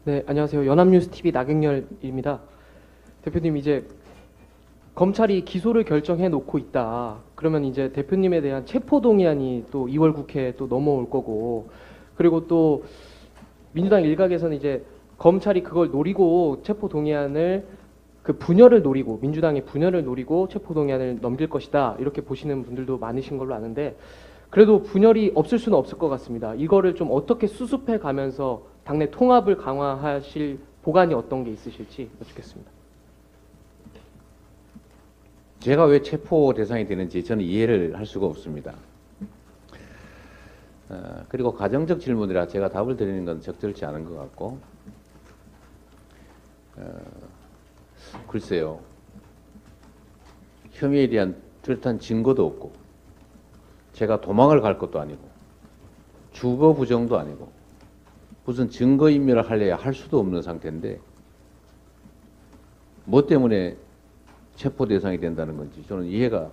네, 안녕하세요. 연합뉴스TV 나경열입니다. 대표님, 이제 검찰이 기소를 결정해 놓고 있다. 그러면 이제 대표님에 대한 체포동의안이 또 2월 국회에 또 넘어올 거고, 그리고 또 민주당 일각에서는 이제 검찰이 그걸 노리고 체포동의안을 그 분열을 노리고 민주당의 분열을 노리고 체포동의안을 넘길 것이다. 이렇게 보시는 분들도 많으신 걸로 아는데, 그래도 분열이 없을 수는 없을 것 같습니다. 이거를 좀 어떻게 수습해 가면서 당내 통합을 강화하실 보관이 어떤 게 있으실지 여쭙겠습니다. 제가 왜 체포 대상이 되는지 저는 이해를 할 수가 없습니다. 그리고 가정적 질문이라 제가 답을 드리는 건 적절치 않은 것 같고, 글쎄요, 혐의에 대한 뚜렷한 증거도 없고, 제가 도망을 갈 것도 아니고, 주거 부정도 아니고, 무슨 증거인멸을 하려야 할 수도 없는 상태인데, 뭐 때문에 체포 대상이 된다는 건지 저는 이해가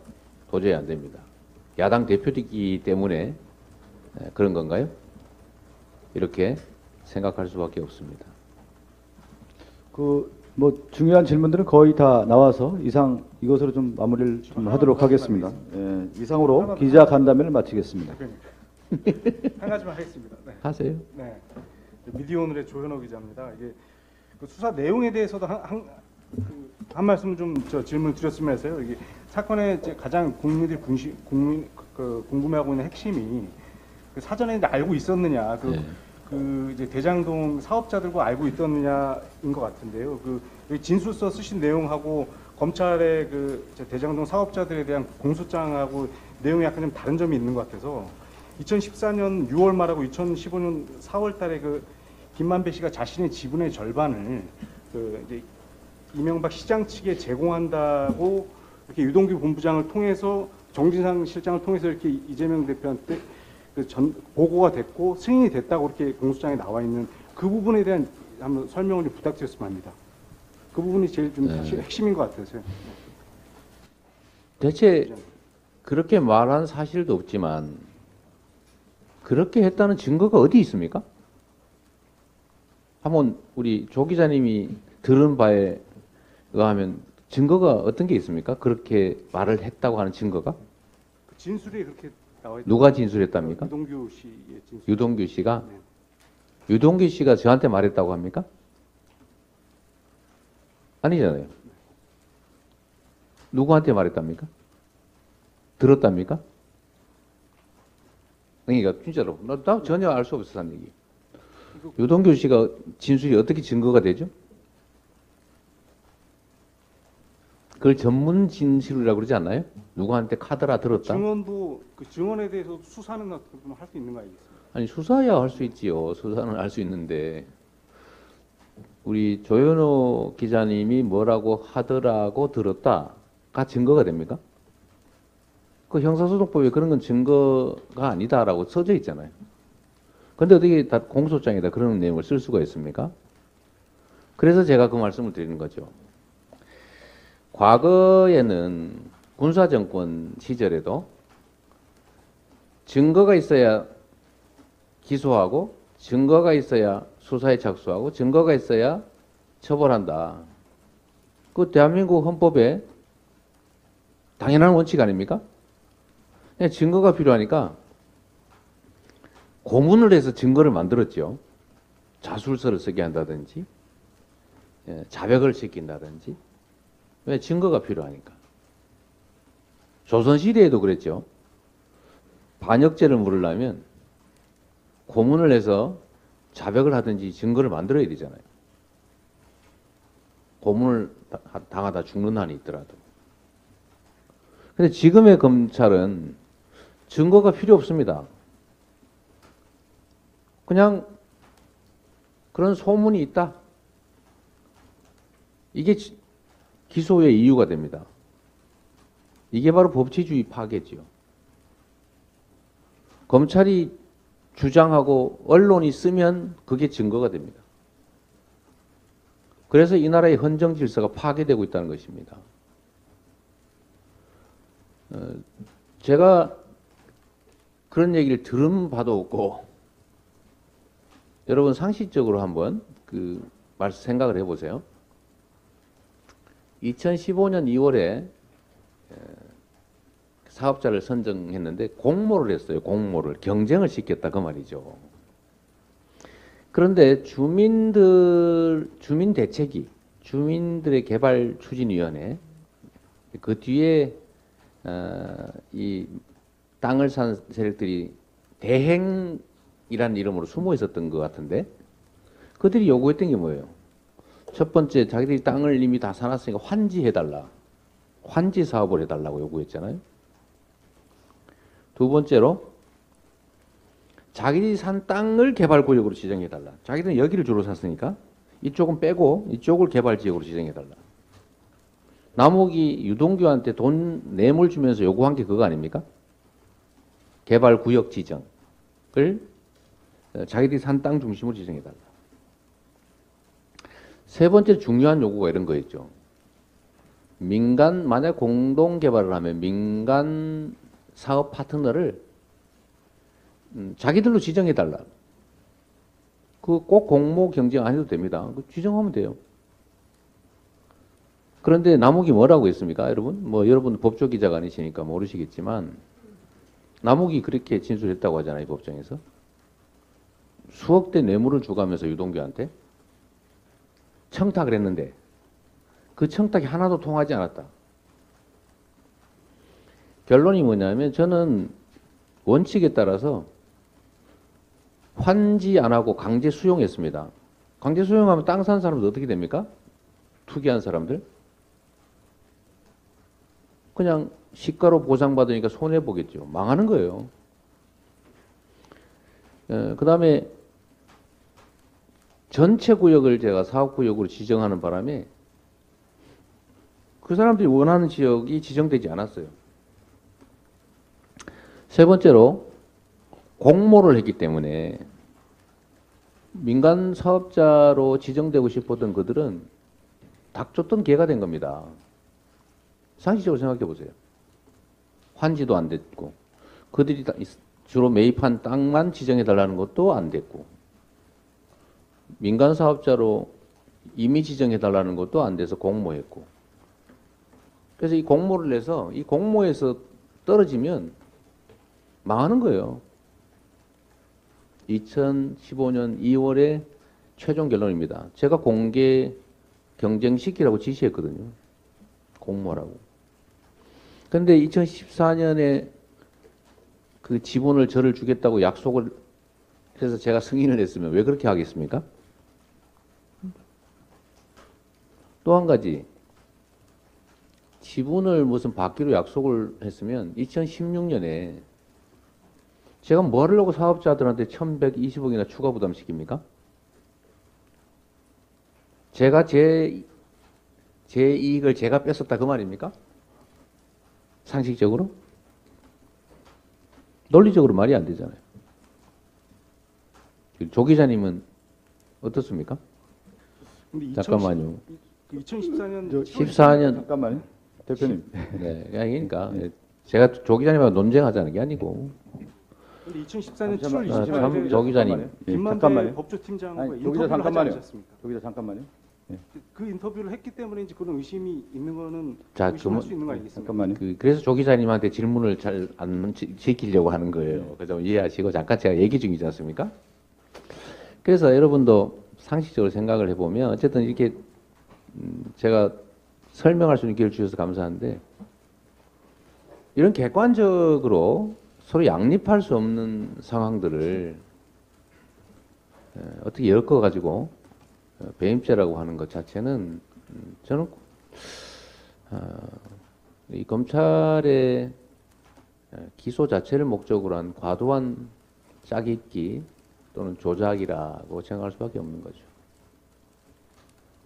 도저히 안 됩니다. 야당 대표이기 때문에 그런 건가요? 이렇게 생각할 수밖에 없습니다. 뭐 중요한 질문들은 거의 다 나와서 이것으로 좀 마무리를 좀 하도록 하겠습니다. 예, 이상으로 기자 간담회를 마치겠습니다. 한 가지만 하겠습니다. 네. 하세요. 네. 미디어오늘의 조현호 기자입니다. 이게 그 수사 내용에 대해서도 한 말씀 좀 질문 드렸으면 해서요. 이게 사건의 이제 가장 국민들이 궁금해하고 있는 핵심이 그 사전에 이제 알고 있었느냐, 그 이제 대장동 사업자들과 알고 있었느냐인 것 같은데요. 여기 진술서 쓰신 내용하고 검찰의 그 대장동 사업자들에 대한 공소장하고 내용이 약간 좀 다른 점이 있는 것 같아서 2014년 6월 말하고 2015년 4월 달에 그 김만배 씨가 자신의 지분의 절반을 그 이제 이명박 시장 측에 제공한다고 이렇게 유동규 본부장을 통해서 정진상 실장을 통해서 이렇게 이재명 대표한테 보고가 됐고 승인이 됐다고 이렇게 공소장에 나와 있는 그 부분에 대한 한번 설명을 좀 부탁드렸으면 합니다. 그 부분이 제일 좀 핵심인 것 같아서요. 대체 그렇게 말한 사실도 없지만 그렇게 했다는 증거가 어디 있습니까? 한번 우리 조 기자님이 들은 바에 의하면 증거가 어떤 게 있습니까? 그렇게 말을 했다고 하는 증거가? 진술이 그렇게 나와 있다. 누가 진술했답니까? 유동규 씨의 진술. 유동규 씨가? 네. 유동규 씨가 저한테 말했다고 합니까? 아니잖아요. 누구한테 말했답니까? 들었답니까? 그러니까 진짜로 나 전혀 알 수 없었다는 얘기. 유동규 씨가 진술이 어떻게 증거가 되죠? 그걸 전문 진술이라고 그러지 않나요? 누구한테 카더라 들었다? 증언도 그 증언에 대해서 수사는 할 수 있는 거 아니겠습니까? 아니 수사야 할 수 있지요. 수사는 할 수 있는데 우리 조현호 기자님이 뭐라고 하더라고 들었다가 증거가 됩니까? 그 형사소송법에 그런 건 증거가 아니다라고 써져 있잖아요. 근데 어떻게 다 공소장에다 그런 내용을 쓸 수가 있습니까? 그래서 제가 그 말씀을 드리는 거죠. 과거에는 군사정권 시절에도 증거가 있어야 기소하고 증거가 있어야 수사에 착수하고 증거가 있어야 처벌한다. 그 대한민국 헌법에 당연한 원칙 아닙니까? 그냥 증거가 필요하니까 고문을 해서 증거를 만들었죠. 자술서를 쓰게 한다든지 자백을 시킨다든지. 왜? 증거가 필요하니까. 조선시대에도 그랬죠. 반역죄를 물으려면 고문을 해서 자백을 하든지 증거를 만들어야 되잖아요. 고문을 당하다 죽는 한이 있더라도. 근데 지금의 검찰은 증거가 필요 없습니다. 그냥 그런 소문이 있다. 이게 기소의 이유가 됩니다. 이게 바로 법치주의 파괴지요. 검찰이 주장하고 언론이 쓰면 그게 증거가 됩니다. 그래서 이 나라의 헌정 질서가 파괴되고 있다는 것입니다. 제가 그런 얘기를 들은 바도 없고 여러분 상식적으로 한번 생각을 해보세요. 2015년 2월에 사업자를 선정했는데 공모를 했어요. 공모를 경쟁을 시켰다 그 말이죠. 그런데 주민대책위, 주민들의 개발 추진위원회 그 뒤에 이 땅을 산 세력들이 대행이라는 이름으로 숨어 있었던 것 같은데 그들이 요구했던 게 뭐예요? 첫 번째, 자기들이 땅을 이미 다 사놨으니까 환지해달라. 환지 사업을 해달라고 요구했잖아요. 두 번째로, 자기들이 산 땅을 개발구역으로 지정해달라. 자기들은 여기를 주로 샀으니까 이쪽은 빼고 이쪽을 개발지역으로 지정해달라. 남욱이 유동규한테 돈 뇌물 주면서 요구한 게 그거 아닙니까? 개발구역 지정을 자기들이 산 땅 중심으로 지정해달라. 세 번째 중요한 요구가 이런 거였죠. 만약 공동 개발을 하면 민간 사업 파트너를 자기들로 지정해달라. 그 꼭 공모 경쟁 안 해도 됩니다. 지정하면 돼요. 그런데 남욱이 뭐라고 했습니까, 여러분? 여러분 법조 기자가 아니시니까 모르시겠지만 남욱이 그렇게 진술했다고 하잖아요, 법정에서. 수억대 뇌물을 주가면서 유동규한테 청탁을 했는데 그 청탁이 하나도 통하지 않았다. 결론이 뭐냐면 저는 원칙에 따라서 환지 안 하고 강제 수용했습니다. 강제 수용하면 땅 산 사람들 어떻게 됩니까? 투기한 사람들? 그냥 시가로 보상받으니까 손해보겠죠. 망하는 거예요. 그 다음에 전체 구역을 제가 사업구역으로 지정하는 바람에 그 사람들이 원하는 지역이 지정되지 않았어요. 세 번째로 공모를 했기 때문에 민간 사업자로 지정되고 싶었던 그들은 닥쳤던 개가 된 겁니다. 상식적으로 생각해 보세요. 환지도 안 됐고 그들이 주로 매입한 땅만 지정해 달라는 것도 안 됐고 민간 사업자로 이미 지정해 달라는 것도 안 돼서 공모했고 그래서 이 공모를 내서 이 공모에서 떨어지면 망하는 거예요. 2015년 2월에 최종 결론입니다. 제가 공개 경쟁시키라고 지시했거든요. 공모라고. 그런데 2014년에 그 지분을 저를 주겠다고 약속을 해서 제가 승인을 했으면 왜 그렇게 하겠습니까? 또 한 가지. 지분을 무슨 받기로 약속을 했으면 2016년에 제가 뭐 하려고 사업자들한테 1120억이나 추가 부담시킵니까? 제가 제 이익을 제가 뺏었다 그 말입니까? 상식적으로? 논리적으로 말이 안 되잖아요. 조 기자님은 어떻습니까? 잠깐만요. 2014년 14년 잠깐만요. 대표님. 네, 그러니까 제가 조 기자님하고 논쟁하자는 게 아니고. 근데 2014년 7월 잠시만요. 24일에 조 기자님. 예, 김만배 잠깐만요. 법조팀장과 아니, 조 기자 인터뷰를 하지 잠깐만요. 않으셨습니까? 조 기자 잠깐만요. 그 인터뷰를 했기 때문에 이제 그런 의심이 있는 거는 자, 의심할 수 있는 거 아니겠습니까? 잠깐만요. 그래서 조 기자님한테 질문을 잘 안 지키려고 하는 거예요. 그래서 이해하시고 잠깐 제가 얘기 중이지 않습니까? 그래서 여러분도 상식적으로 생각을 해보면 어쨌든 이렇게 제가 설명할 수 있는 기회를 주셔서 감사한데 이런 객관적으로 서로 양립할 수 없는 상황들을 어떻게 엮어가지고 배임죄라고 하는 것 자체는 저는 이 검찰의 기소 자체를 목적으로 한 과도한 짜깁기 또는 조작이라고 생각할 수밖에 없는 거죠.